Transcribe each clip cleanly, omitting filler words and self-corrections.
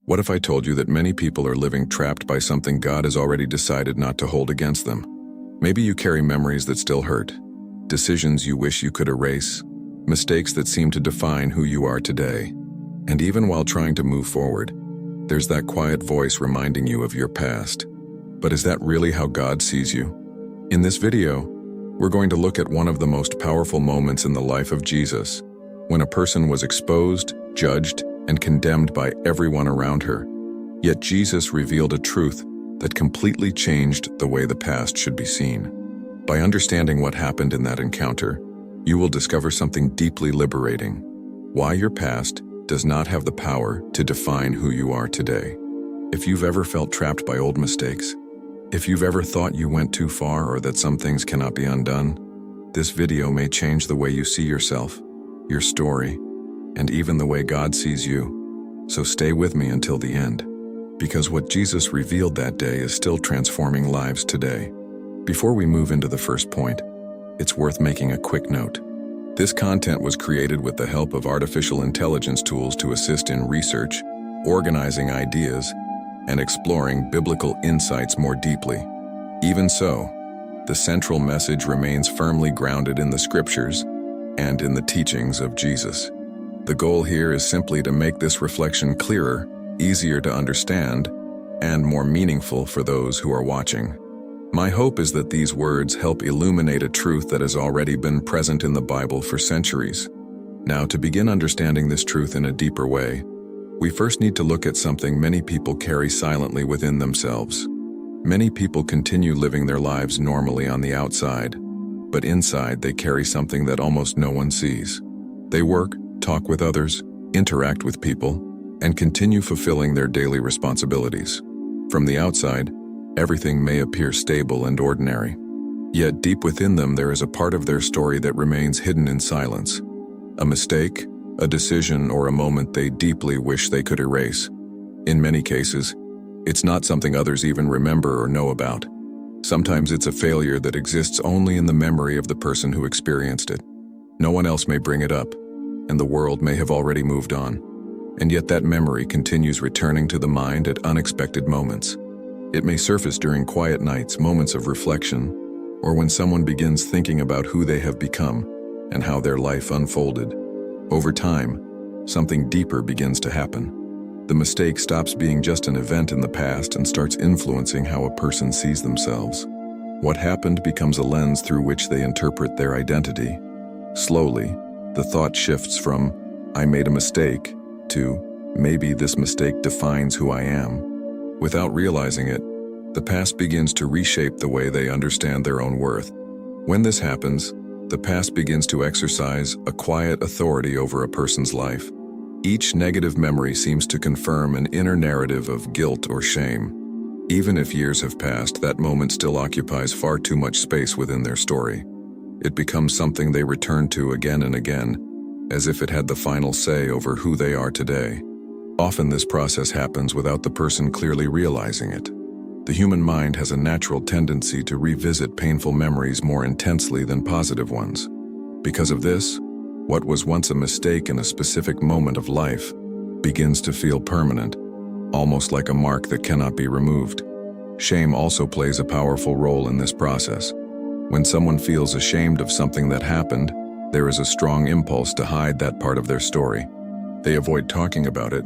What if I told you that many people are living trapped by something God has already decided not to hold against them? Maybe you carry memories that still hurt, decisions you wish you could erase, mistakes that seem to define who you are today. And even while trying to move forward, there's that quiet voice reminding you of your past. But is that really how God sees you? In this video, we're going to look at one of the most powerful moments in the life of Jesus, when a person was exposed, judged, and condemned by everyone around her. Yet Jesus revealed a truth that completely changed the way the past should be seen. By understanding what happened in that encounter, you will discover something deeply liberating: why your past does not have the power to define who you are today. If you've ever felt trapped by old mistakes, if you've ever thought you went too far or that some things cannot be undone, this video may change the way you see yourself, your story, and even the way God sees you. So stay with me until the end, because what Jesus revealed that day is still transforming lives today. Before we move into the first point, it's worth making a quick note. This content was created with the help of artificial intelligence tools to assist in research, organizing ideas, and exploring biblical insights more deeply. Even so, the central message remains firmly grounded in the scriptures and in the teachings of Jesus. The goal here is simply to make this reflection clearer, easier to understand, and more meaningful for those who are watching. My hope is that these words help illuminate a truth that has already been present in the Bible for centuries. Now, to begin understanding this truth in a deeper way, we first need to look at something many people carry silently within themselves. Many people continue living their lives normally on the outside, but inside they carry something that almost no one sees. They work, talk with others, interact with people, and continue fulfilling their daily responsibilities. From the outside, everything may appear stable and ordinary. Yet deep within them there is a part of their story that remains hidden in silence. A mistake, a decision, or a moment they deeply wish they could erase. In many cases, it's not something others even remember or know about. Sometimes it's a failure that exists only in the memory of the person who experienced it. No one else may bring it up, and the world may have already moved on. And yet that memory continues returning to the mind at unexpected moments. It may surface during quiet nights, moments of reflection, or when someone begins thinking about who they have become and how their life unfolded. Over time, something deeper begins to happen. The mistake stops being just an event in the past and starts influencing how a person sees themselves. What happened becomes a lens through which they interpret their identity. Slowly, the thought shifts from, "I made a mistake," to, "Maybe this mistake defines who I am." Without realizing it, the past begins to reshape the way they understand their own worth. When this happens, the past begins to exercise a quiet authority over a person's life. Each negative memory seems to confirm an inner narrative of guilt or shame. Even if years have passed, that moment still occupies far too much space within their story. It becomes something they return to again and again, as if it had the final say over who they are today. Often this process happens without the person clearly realizing it. The human mind has a natural tendency to revisit painful memories more intensely than positive ones. Because of this, what was once a mistake in a specific moment of life begins to feel permanent, almost like a mark that cannot be removed. Shame also plays a powerful role in this process. When someone feels ashamed of something that happened, there is a strong impulse to hide that part of their story. They avoid talking about it,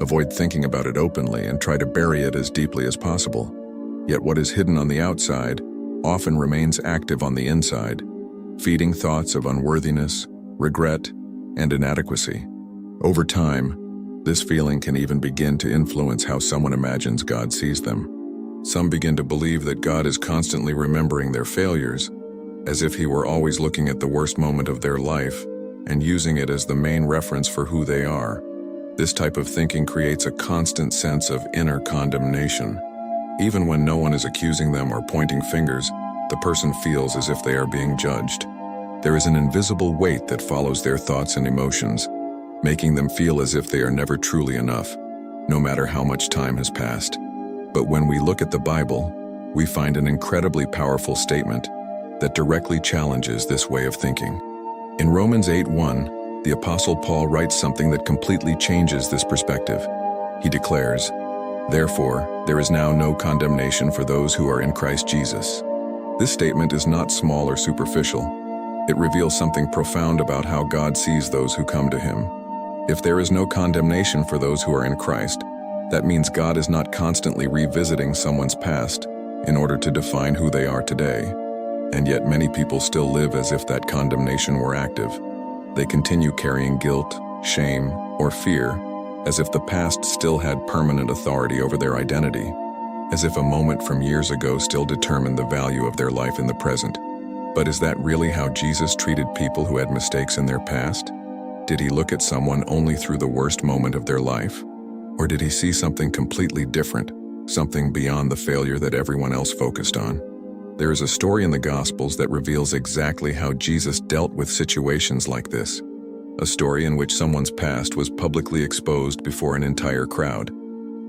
avoid thinking about it openly, and try to bury it as deeply as possible. Yet what is hidden on the outside often remains active on the inside, feeding thoughts of unworthiness, regret, and inadequacy. Over time, this feeling can even begin to influence how someone imagines God sees them. Some begin to believe that God is constantly remembering their failures, as if He were always looking at the worst moment of their life and using it as the main reference for who they are. This type of thinking creates a constant sense of inner condemnation. Even when no one is accusing them or pointing fingers, the person feels as if they are being judged. There is an invisible weight that follows their thoughts and emotions, making them feel as if they are never truly enough, no matter how much time has passed. But when we look at the Bible, we find an incredibly powerful statement that directly challenges this way of thinking. In Romans 8:1, the Apostle Paul writes something that completely changes this perspective. He declares, "Therefore, there is now no condemnation for those who are in Christ Jesus." This statement is not small or superficial. It reveals something profound about how God sees those who come to Him. If there is no condemnation for those who are in Christ, that means God is not constantly revisiting someone's past in order to define who they are today. And yet many people still live as if that condemnation were active. They continue carrying guilt, shame, or fear, as if the past still had permanent authority over their identity, as if a moment from years ago still determined the value of their life in the present. But is that really how Jesus treated people who had mistakes in their past? Did He look at someone only through the worst moment of their life? Or did He see something completely different, something beyond the failure that everyone else focused on? There is a story in the Gospels that reveals exactly how Jesus dealt with situations like this. A story in which someone's past was publicly exposed before an entire crowd.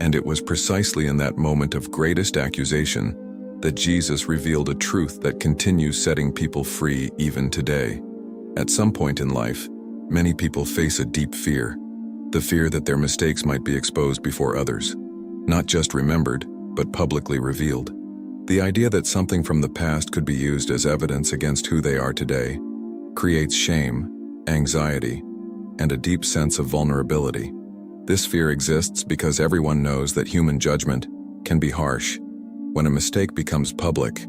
And it was precisely in that moment of greatest accusation that Jesus revealed a truth that continues setting people free even today. At some point in life, many people face a deep fear. The fear that their mistakes might be exposed before others. Not just remembered, but publicly revealed. The idea that something from the past could be used as evidence against who they are today creates shame, anxiety, and a deep sense of vulnerability. This fear exists because everyone knows that human judgment can be harsh. When a mistake becomes public,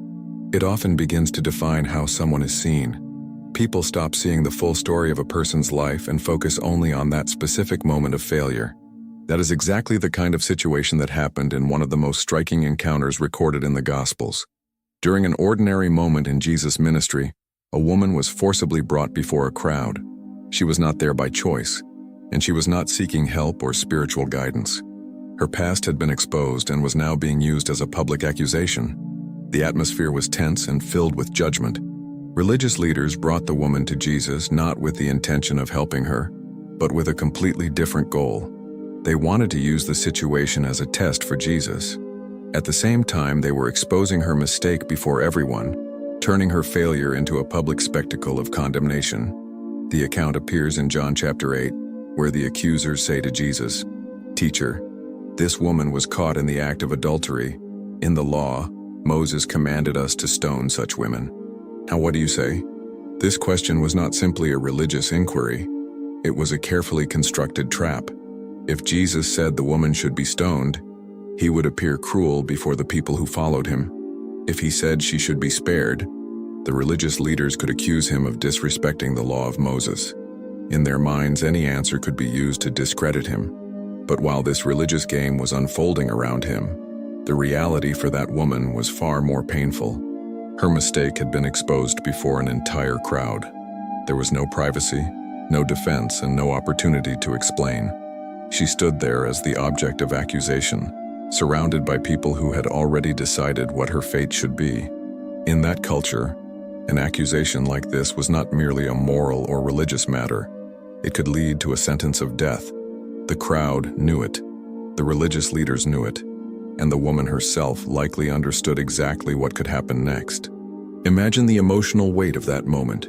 it often begins to define how someone is seen. People stop seeing the full story of a person's life and focus only on that specific moment of failure. That is exactly the kind of situation that happened in one of the most striking encounters recorded in the Gospels. During an ordinary moment in Jesus' ministry, a woman was forcibly brought before a crowd. She was not there by choice, and she was not seeking help or spiritual guidance. Her past had been exposed and was now being used as a public accusation. The atmosphere was tense and filled with judgment. Religious leaders brought the woman to Jesus not with the intention of helping her, but with a completely different goal. They wanted to use the situation as a test for Jesus. At the same time, they were exposing her mistake before everyone, turning her failure into a public spectacle of condemnation. The account appears in John chapter 8, where the accusers say to Jesus, "Teacher, this woman was caught in the act of adultery. In the law, Moses commanded us to stone such women. Now what do you say?" This question was not simply a religious inquiry. It was a carefully constructed trap. If Jesus said the woman should be stoned, He would appear cruel before the people who followed Him. If He said she should be spared, the religious leaders could accuse Him of disrespecting the law of Moses. In their minds, any answer could be used to discredit Him. But while this religious game was unfolding around Him, the reality for that woman was far more painful. Her mistake had been exposed before an entire crowd. There was no privacy, no defense, and no opportunity to explain. She stood there as the object of accusation, surrounded by people who had already decided what her fate should be. In that culture, an accusation like this was not merely a moral or religious matter. It could lead to a sentence of death. The crowd knew it, the religious leaders knew it, and the woman herself likely understood exactly what could happen next. Imagine the emotional weight of that moment.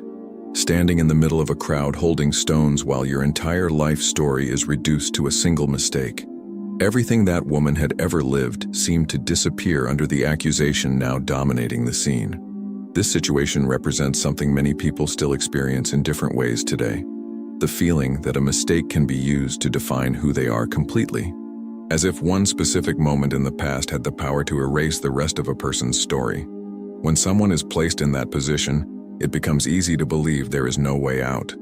Standing in the middle of a crowd holding stones while your entire life story is reduced to a single mistake. Everything that woman had ever lived seemed to disappear under the accusation now dominating the scene. This situation represents something many people still experience in different ways today. The feeling that a mistake can be used to define who they are completely. As if one specific moment in the past had the power to erase the rest of a person's story. When someone is placed in that position, it becomes easy to believe there is no way out.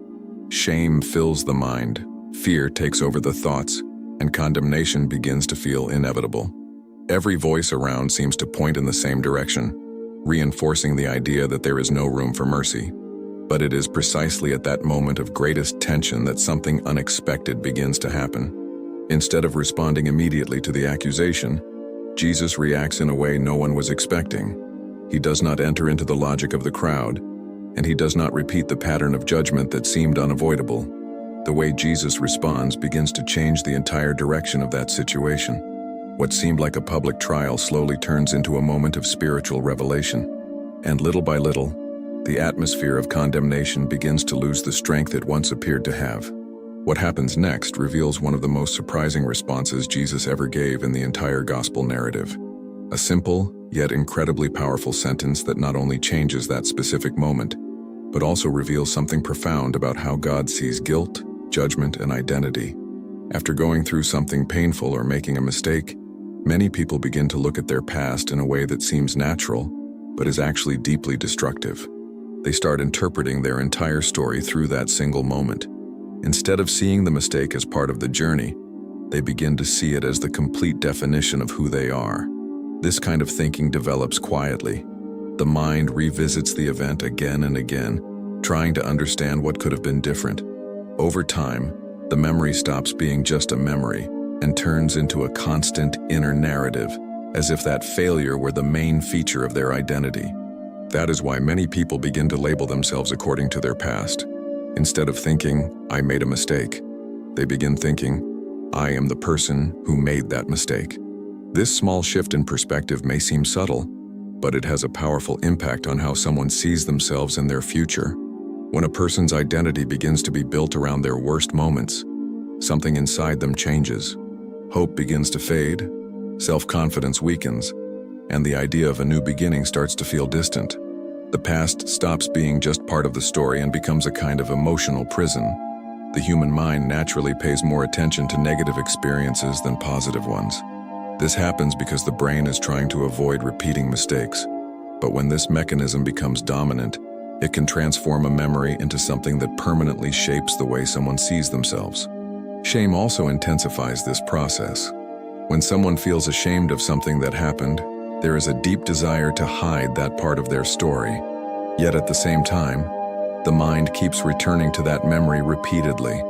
Shame fills the mind, fear takes over the thoughts, and condemnation begins to feel inevitable. Every voice around seems to point in the same direction, reinforcing the idea that there is no room for mercy. But it is precisely at that moment of greatest tension that something unexpected begins to happen. Instead of responding immediately to the accusation, Jesus reacts in a way no one was expecting. He does not enter into the logic of the crowd, and He does not repeat the pattern of judgment that seemed unavoidable. The way Jesus responds begins to change the entire direction of that situation. What seemed like a public trial slowly turns into a moment of spiritual revelation. And little by little, the atmosphere of condemnation begins to lose the strength it once appeared to have. What happens next reveals one of the most surprising responses Jesus ever gave in the entire gospel narrative. A simple, yet incredibly powerful sentence that not only changes that specific moment, but also reveals something profound about how God sees guilt, judgment, and identity. After going through something painful or making a mistake, many people begin to look at their past in a way that seems natural, but is actually deeply destructive. They start interpreting their entire story through that single moment. Instead of seeing the mistake as part of the journey, they begin to see it as the complete definition of who they are. This kind of thinking develops quietly. The mind revisits the event again and again, trying to understand what could have been different. Over time, the memory stops being just a memory and turns into a constant inner narrative, as if that failure were the main feature of their identity. That is why many people begin to label themselves according to their past. Instead of thinking, "I made a mistake," they begin thinking, "I am the person who made that mistake." This small shift in perspective may seem subtle, but it has a powerful impact on how someone sees themselves and their future. When a person's identity begins to be built around their worst moments, something inside them changes. Hope begins to fade, self-confidence weakens, and the idea of a new beginning starts to feel distant. The past stops being just part of the story and becomes a kind of emotional prison. The human mind naturally pays more attention to negative experiences than positive ones. This happens because the brain is trying to avoid repeating mistakes. But when this mechanism becomes dominant, it can transform a memory into something that permanently shapes the way someone sees themselves. Shame also intensifies this process. When someone feels ashamed of something that happened, there is a deep desire to hide that part of their story. Yet at the same time, the mind keeps returning to that memory repeatedly,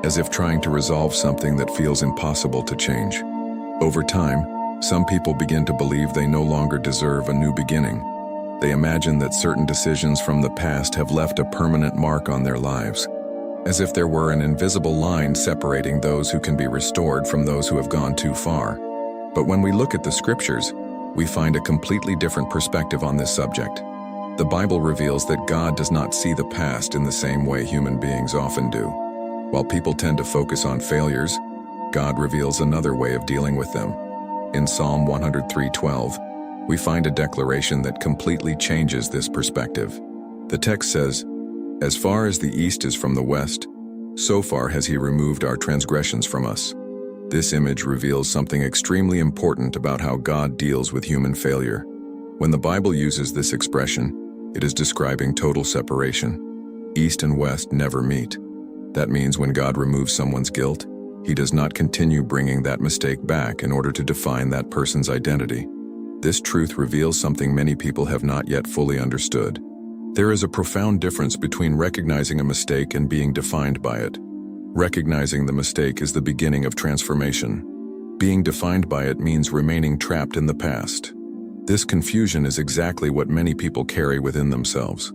as if trying to resolve something that feels impossible to change. Over time, some people begin to believe they no longer deserve a new beginning. They imagine that certain decisions from the past have left a permanent mark on their lives, as if there were an invisible line separating those who can be restored from those who have gone too far. But when we look at the scriptures, we find a completely different perspective on this subject. The Bible reveals that God does not see the past in the same way human beings often do. While people tend to focus on failures, God reveals another way of dealing with them. In Psalm 103:12, we find a declaration that completely changes this perspective. The text says, "As far as the east is from the west, so far has he removed our transgressions from us." This image reveals something extremely important about how God deals with human failure. When the Bible uses this expression, it is describing total separation. East and west never meet. That means when God removes someone's guilt, he does not continue bringing that mistake back in order to define that person's identity. This truth reveals something many people have not yet fully understood. There is a profound difference between recognizing a mistake and being defined by it. Recognizing the mistake is the beginning of transformation. Being defined by it means remaining trapped in the past. This confusion is exactly what many people carry within themselves.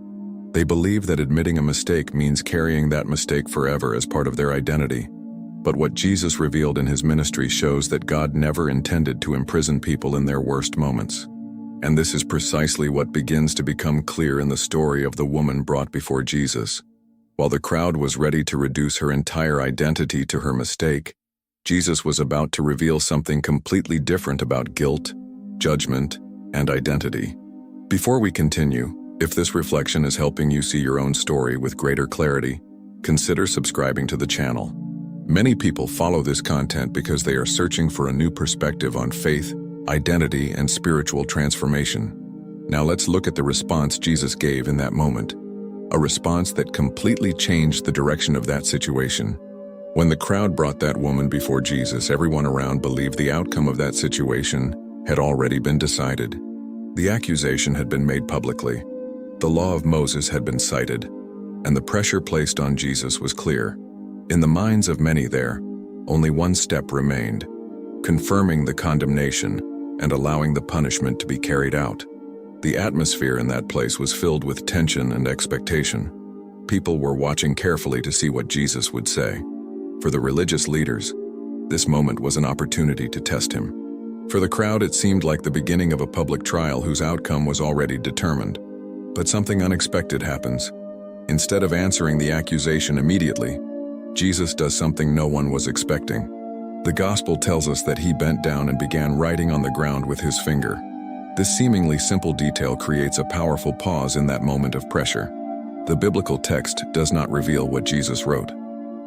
They believe that admitting a mistake means carrying that mistake forever as part of their identity. But what Jesus revealed in his ministry shows that God never intended to imprison people in their worst moments. And this is precisely what begins to become clear in the story of the woman brought before Jesus. While the crowd was ready to reduce her entire identity to her mistake, Jesus was about to reveal something completely different about guilt, judgment, and identity. Before we continue, if this reflection is helping you see your own story with greater clarity, consider subscribing to the channel. Many people follow this content because they are searching for a new perspective on faith, identity, and spiritual transformation. Now let's look at the response Jesus gave in that moment. A response that completely changed the direction of that situation. When the crowd brought that woman before Jesus, everyone around believed the outcome of that situation had already been decided. The accusation had been made publicly. The law of Moses had been cited, and the pressure placed on Jesus was clear. In the minds of many there, only one step remained: confirming the condemnation and allowing the punishment to be carried out. The atmosphere in that place was filled with tension and expectation. People were watching carefully to see what Jesus would say. For the religious leaders, this moment was an opportunity to test him. For the crowd, it seemed like the beginning of a public trial whose outcome was already determined. But something unexpected happens. Instead of answering the accusation immediately, Jesus does something no one was expecting. The gospel tells us that he bent down and began writing on the ground with his finger. This seemingly simple detail creates a powerful pause in that moment of pressure. The biblical text does not reveal what Jesus wrote.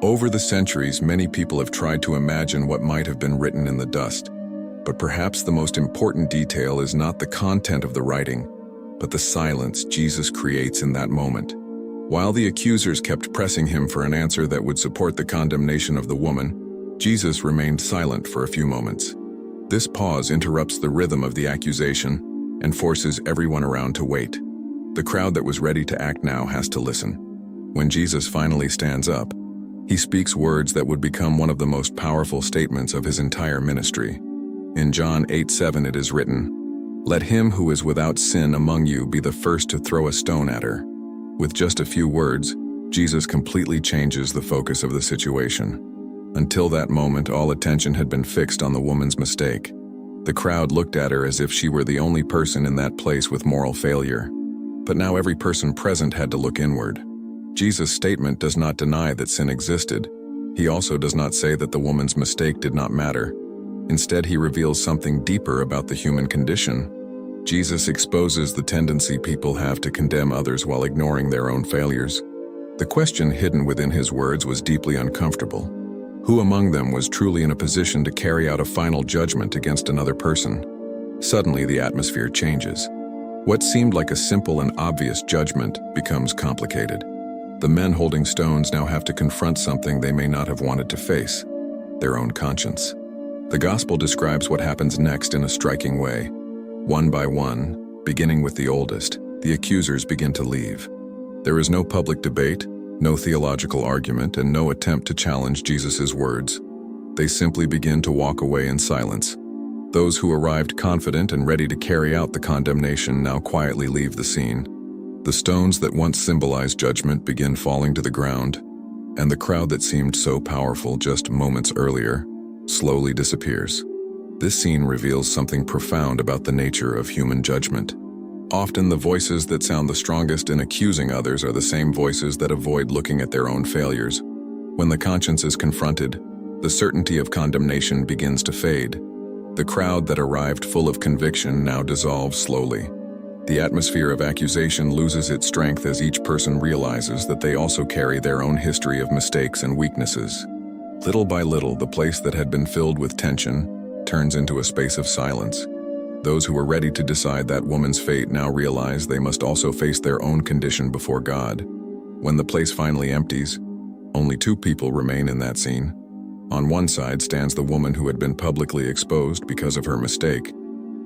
Over the centuries, many people have tried to imagine what might have been written in the dust. But perhaps the most important detail is not the content of the writing, but the silence Jesus creates in that moment. While the accusers kept pressing him for an answer that would support the condemnation of the woman, Jesus remained silent for a few moments. This pause interrupts the rhythm of the accusation and forces everyone around to wait. The crowd that was ready to act now has to listen. When Jesus finally stands up, he speaks words that would become one of the most powerful statements of his entire ministry. In John 8:7 it is written, "Let him who is without sin among you be the first to throw a stone at her." With just a few words, Jesus completely changes the focus of the situation. Until that moment, all attention had been fixed on the woman's mistake. The crowd looked at her as if she were the only person in that place with moral failure. But now every person present had to look inward. Jesus' statement does not deny that sin existed. He also does not say that the woman's mistake did not matter. Instead, he reveals something deeper about the human condition. Jesus exposes the tendency people have to condemn others while ignoring their own failures. The question hidden within his words was deeply uncomfortable. Who among them was truly in a position to carry out a final judgment against another person? Suddenly, the atmosphere changes. What seemed like a simple and obvious judgment becomes complicated. The men holding stones now have to confront something they may not have wanted to face: their own conscience. The gospel describes what happens next in a striking way. One by one, beginning with the oldest, the accusers begin to leave. There is no public debate, no theological argument, and no attempt to challenge Jesus' words. They simply begin to walk away in silence. Those who arrived confident and ready to carry out the condemnation now quietly leave the scene. The stones that once symbolized judgment begin falling to the ground, and the crowd that seemed so powerful just moments earlier slowly disappears. This scene reveals something profound about the nature of human judgment. Often the voices that sound the strongest in accusing others are the same voices that avoid looking at their own failures. When the conscience is confronted, the certainty of condemnation begins to fade. The crowd that arrived full of conviction now dissolves slowly. The atmosphere of accusation loses its strength as each person realizes that they also carry their own history of mistakes and weaknesses. Little by little, the place that had been filled with tension turns into a space of silence. Those who were ready to decide that woman's fate now realize they must also face their own condition before God. When the place finally empties, only two people remain in that scene. On one side stands the woman who had been publicly exposed because of her mistake.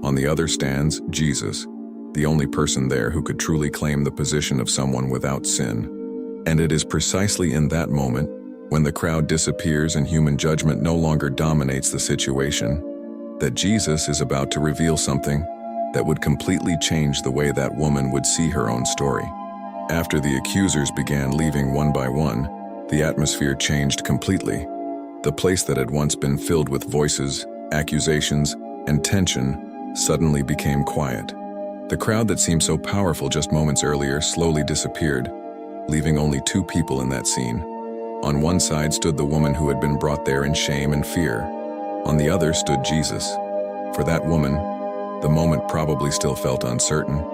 On the other stands Jesus, the only person there who could truly claim the position of someone without sin. And it is precisely in that moment, when the crowd disappears and human judgment no longer dominates the situation, that Jesus is about to reveal something that would completely change the way that woman would see her own story. After the accusers began leaving one by one, the atmosphere changed completely. The place that had once been filled with voices, accusations, and tension suddenly became quiet. The crowd that seemed so powerful just moments earlier slowly disappeared, leaving only two people in that scene. On one side stood the woman who had been brought there in shame and fear. On the other stood Jesus. For that woman, the moment probably still felt uncertain.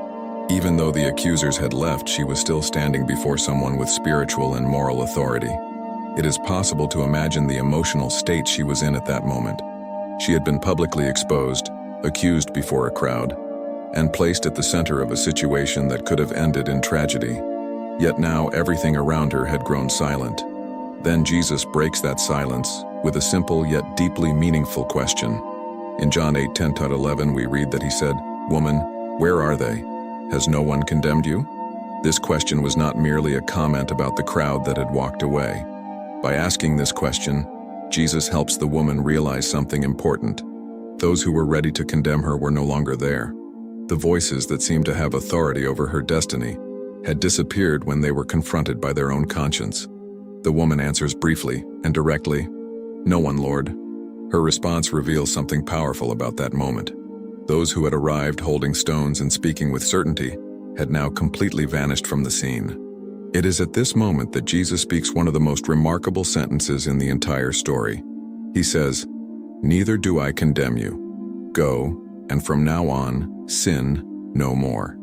Even though the accusers had left, she was still standing before someone with spiritual and moral authority. It is possible to imagine the emotional state she was in at that moment. She had been publicly exposed, accused before a crowd, and placed at the center of a situation that could have ended in tragedy. Yet now everything around her had grown silent. Then Jesus breaks that silence with a simple yet deeply meaningful question. In John 8:10-11 we read that he said, "Woman, where are they? Has no one condemned you?" This question was not merely a comment about the crowd that had walked away. By asking this question, Jesus helps the woman realize something important. Those who were ready to condemn her were no longer there. The voices that seemed to have authority over her destiny had disappeared when they were confronted by their own conscience. The woman answers briefly and directly, "No one, Lord." Her response reveals something powerful about that moment. Those who had arrived holding stones and speaking with certainty had now completely vanished from the scene. It is at this moment that Jesus speaks one of the most remarkable sentences in the entire story. He says, "Neither do I condemn you. Go, and from now on, sin no more."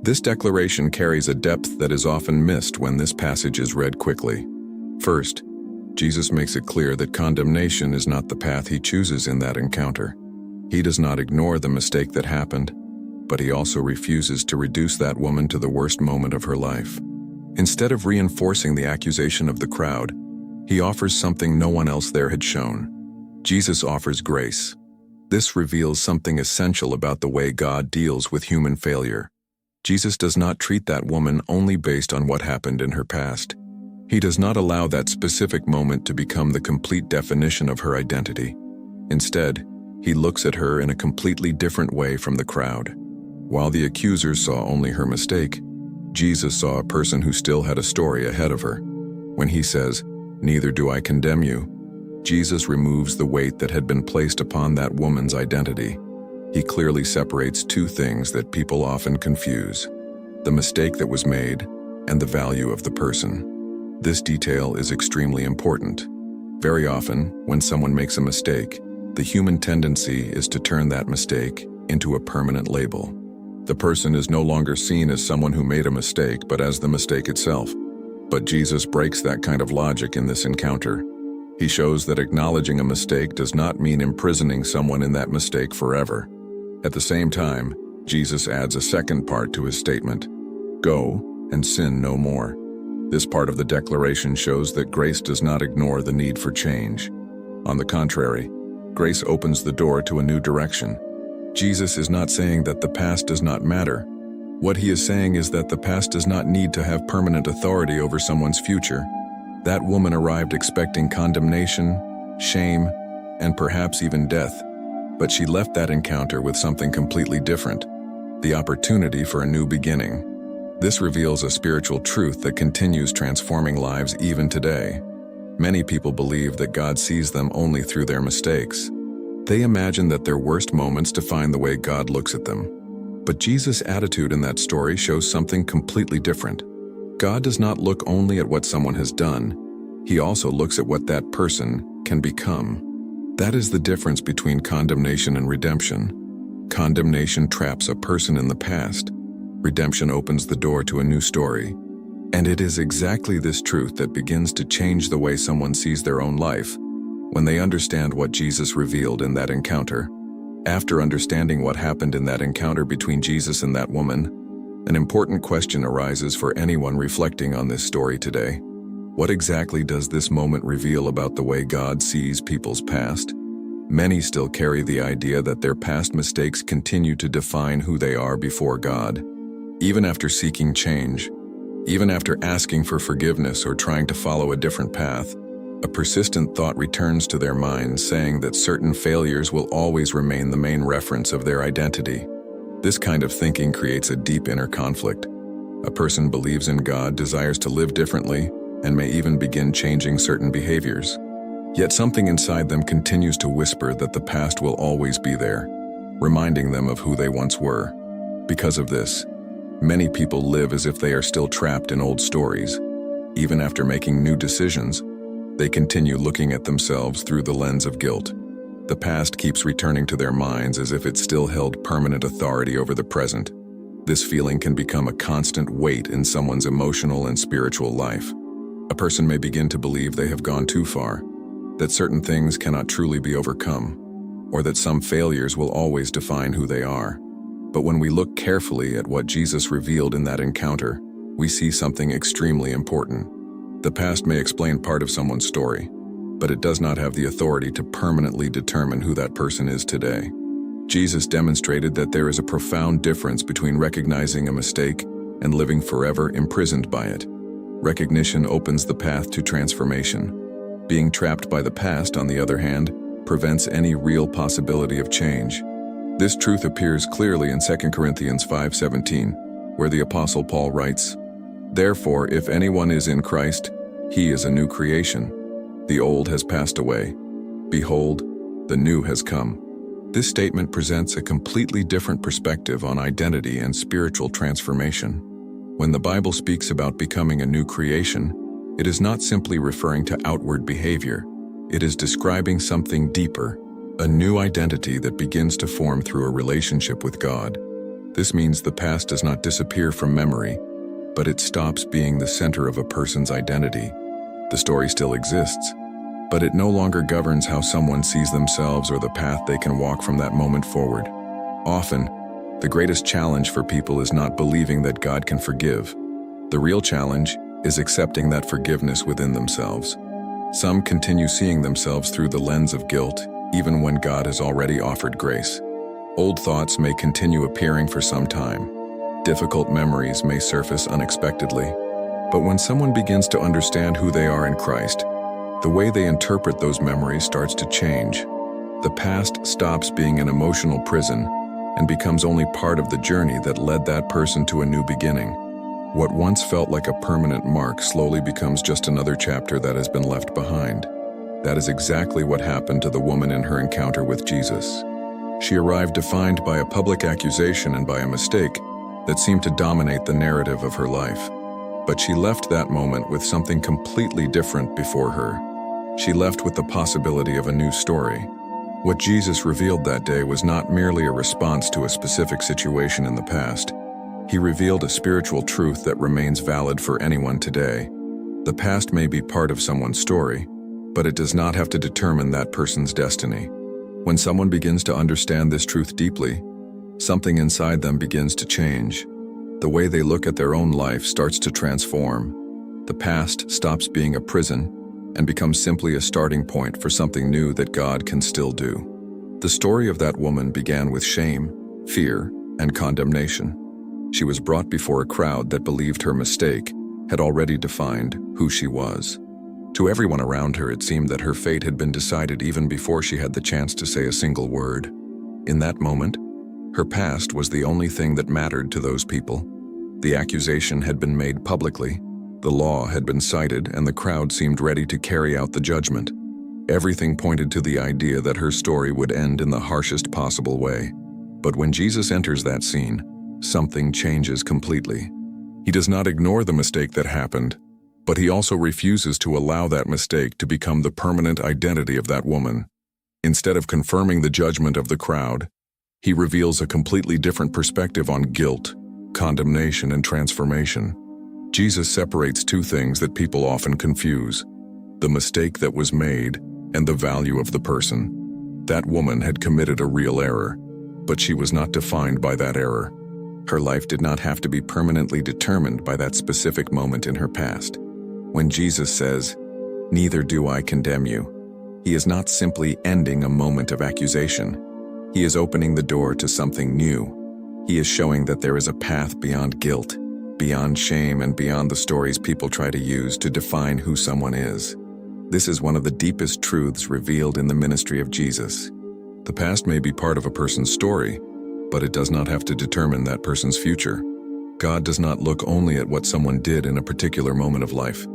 This declaration carries a depth that is often missed when this passage is read quickly. First, Jesus makes it clear that condemnation is not the path he chooses in that encounter. He does not ignore the mistake that happened, but he also refuses to reduce that woman to the worst moment of her life. Instead of reinforcing the accusation of the crowd, he offers something no one else there had shown. Jesus offers grace. This reveals something essential about the way God deals with human failure. Jesus does not treat that woman only based on what happened in her past. He does not allow that specific moment to become the complete definition of her identity. Instead, he looks at her in a completely different way from the crowd. While the accusers saw only her mistake, Jesus saw a person who still had a story ahead of her. When he says, "Neither do I condemn you," Jesus removes the weight that had been placed upon that woman's identity. He clearly separates two things that people often confuse: the mistake that was made and the value of the person. This detail is extremely important. Very often, when someone makes a mistake, the human tendency is to turn that mistake into a permanent label. The person is no longer seen as someone who made a mistake, but as the mistake itself. But Jesus breaks that kind of logic in this encounter. He shows that acknowledging a mistake does not mean imprisoning someone in that mistake forever. At the same time, Jesus adds a second part to his statement: "Go and sin no more." This part of the declaration shows that grace does not ignore the need for change. On the contrary, grace opens the door to a new direction. Jesus is not saying that the past does not matter. What he is saying is that the past does not need to have permanent authority over someone's future. That woman arrived expecting condemnation, shame, and perhaps even death. But she left that encounter with something completely different: the opportunity for a new beginning. This reveals a spiritual truth that continues transforming lives even today. Many people believe that God sees them only through their mistakes. They imagine that their worst moments define the way God looks at them. But Jesus' attitude in that story shows something completely different. God does not look only at what someone has done. He also looks at what that person can become. That is the difference between condemnation and redemption. Condemnation traps a person in the past. Redemption opens the door to a new story. And it is exactly this truth that begins to change the way someone sees their own life when they understand what Jesus revealed in that encounter. After understanding what happened in that encounter between Jesus and that woman, an important question arises for anyone reflecting on this story today. What exactly does this moment reveal about the way God sees people's past? Many still carry the idea that their past mistakes continue to define who they are before God. Even after seeking change, even after asking for forgiveness or trying to follow a different path, a persistent thought returns to their minds saying that certain failures will always remain the main reference of their identity. This kind of thinking creates a deep inner conflict. A person believes in God, desires to live differently, and may even begin changing certain behaviors. Yet something inside them continues to whisper that the past will always be there, reminding them of who they once were. Because of this, many people live as if they are still trapped in old stories. Even after making new decisions, they continue looking at themselves through the lens of guilt. The past keeps returning to their minds as if it still held permanent authority over the present. This feeling can become a constant weight in someone's emotional and spiritual life. A person may begin to believe they have gone too far, that certain things cannot truly be overcome, or that some failures will always define who they are. But when we look carefully at what Jesus revealed in that encounter, we see something extremely important. The past may explain part of someone's story, but it does not have the authority to permanently determine who that person is today. Jesus demonstrated that there is a profound difference between recognizing a mistake and living forever imprisoned by it. Recognition opens the path to transformation. Being trapped by the past, on the other hand, prevents any real possibility of change. This truth appears clearly in 2 Corinthians 5:17, where the Apostle Paul writes, "Therefore, if anyone is in Christ, he is a new creation. The old has passed away. Behold, the new has come." This statement presents a completely different perspective on identity and spiritual transformation. When the Bible speaks about becoming a new creation, it is not simply referring to outward behavior. It is describing something deeper, a new identity that begins to form through a relationship with God. This means the past does not disappear from memory, but it stops being the center of a person's identity. The story still exists, but it no longer governs how someone sees themselves or the path they can walk from that moment forward. Often, the greatest challenge for people is not believing that God can forgive. The real challenge is accepting that forgiveness within themselves. Some continue seeing themselves through the lens of guilt, even when God has already offered grace. Old thoughts may continue appearing for some time. Difficult memories may surface unexpectedly. But when someone begins to understand who they are in Christ, the way they interpret those memories starts to change. The past stops being an emotional prison and becomes only part of the journey that led that person to a new beginning. What once felt like a permanent mark slowly becomes just another chapter that has been left behind. That is exactly what happened to the woman in her encounter with Jesus. She arrived defined by a public accusation and by a mistake that seemed to dominate the narrative of her life. But she left that moment with something completely different before her. She left with the possibility of a new story. What Jesus revealed that day was not merely a response to a specific situation in the past. He revealed a spiritual truth that remains valid for anyone today. The past may be part of someone's story, but it does not have to determine that person's destiny. When someone begins to understand this truth deeply, something inside them begins to change. The way they look at their own life starts to transform. The past stops being a prison and becomes simply a starting point for something new that God can still do. The story of that woman began with shame, fear, and condemnation. She was brought before a crowd that believed her mistake had already defined who she was. To everyone around her, it seemed that her fate had been decided even before she had the chance to say a single word. In that moment, her past was the only thing that mattered to those people. The accusation had been made publicly, the law had been cited, and the crowd seemed ready to carry out the judgment. Everything pointed to the idea that her story would end in the harshest possible way. But when Jesus enters that scene, something changes completely. He does not ignore the mistake that happened, but he also refuses to allow that mistake to become the permanent identity of that woman. Instead of confirming the judgment of the crowd, he reveals a completely different perspective on guilt, condemnation, and transformation. Jesus separates two things that people often confuse: the mistake that was made and the value of the person. That woman had committed a real error, but she was not defined by that error. Her life did not have to be permanently determined by that specific moment in her past. When Jesus says, "Neither do I condemn you," he is not simply ending a moment of accusation. He is opening the door to something new. He is showing that there is a path beyond guilt, beyond shame, and beyond the stories people try to use to define who someone is. This is one of the deepest truths revealed in the ministry of Jesus. The past may be part of a person's story, but it does not have to determine that person's future. God does not look only at what someone did in a particular moment of life.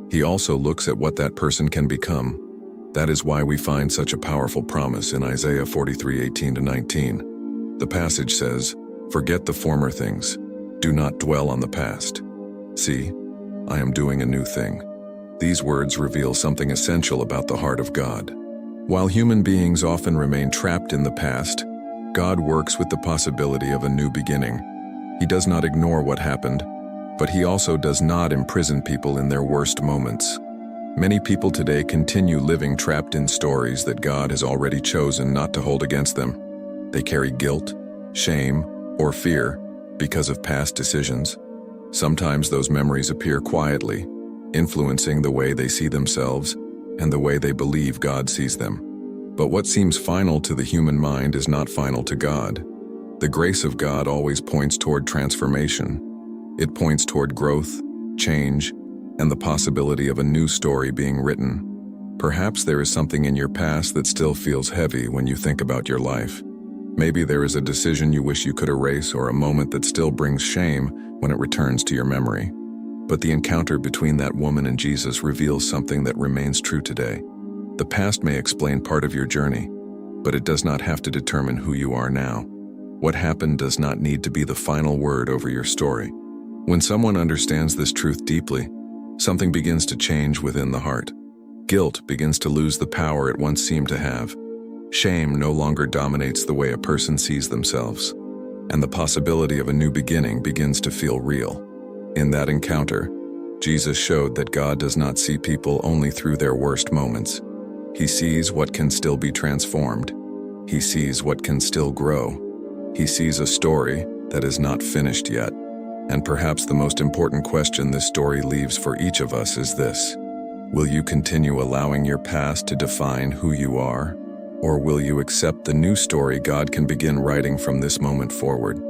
He also looks at what that person can become. That is why we find such a powerful promise in Isaiah 43:18-19. The passage says, "Forget the former things. Do not dwell on the past. See, I am doing a new thing." These words reveal something essential about the heart of God. While human beings often remain trapped in the past, God works with the possibility of a new beginning. He does not ignore what happened, but he also does not imprison people in their worst moments. Many people today continue living trapped in stories that God has already chosen not to hold against them. They carry guilt, shame, or fear because of past decisions. Sometimes those memories appear quietly, influencing the way they see themselves and the way they believe God sees them. But what seems final to the human mind is not final to God. The grace of God always points toward transformation. It points toward growth, change, and the possibility of a new story being written. Perhaps there is something in your past that still feels heavy when you think about your life. Maybe there is a decision you wish you could erase, or a moment that still brings shame when it returns to your memory. But the encounter between that woman and Jesus reveals something that remains true today. The past may explain part of your journey, but it does not have to determine who you are now. What happened does not need to be the final word over your story. When someone understands this truth deeply, something begins to change within the heart. Guilt begins to lose the power it once seemed to have. Shame no longer dominates the way a person sees themselves, and the possibility of a new beginning begins to feel real. In that encounter, Jesus showed that God does not see people only through their worst moments. He sees what can still be transformed. He sees what can still grow. He sees a story that is not finished yet. And perhaps the most important question this story leaves for each of us is this: will you continue allowing your past to define who you are? Or will you accept the new story God can begin writing from this moment forward?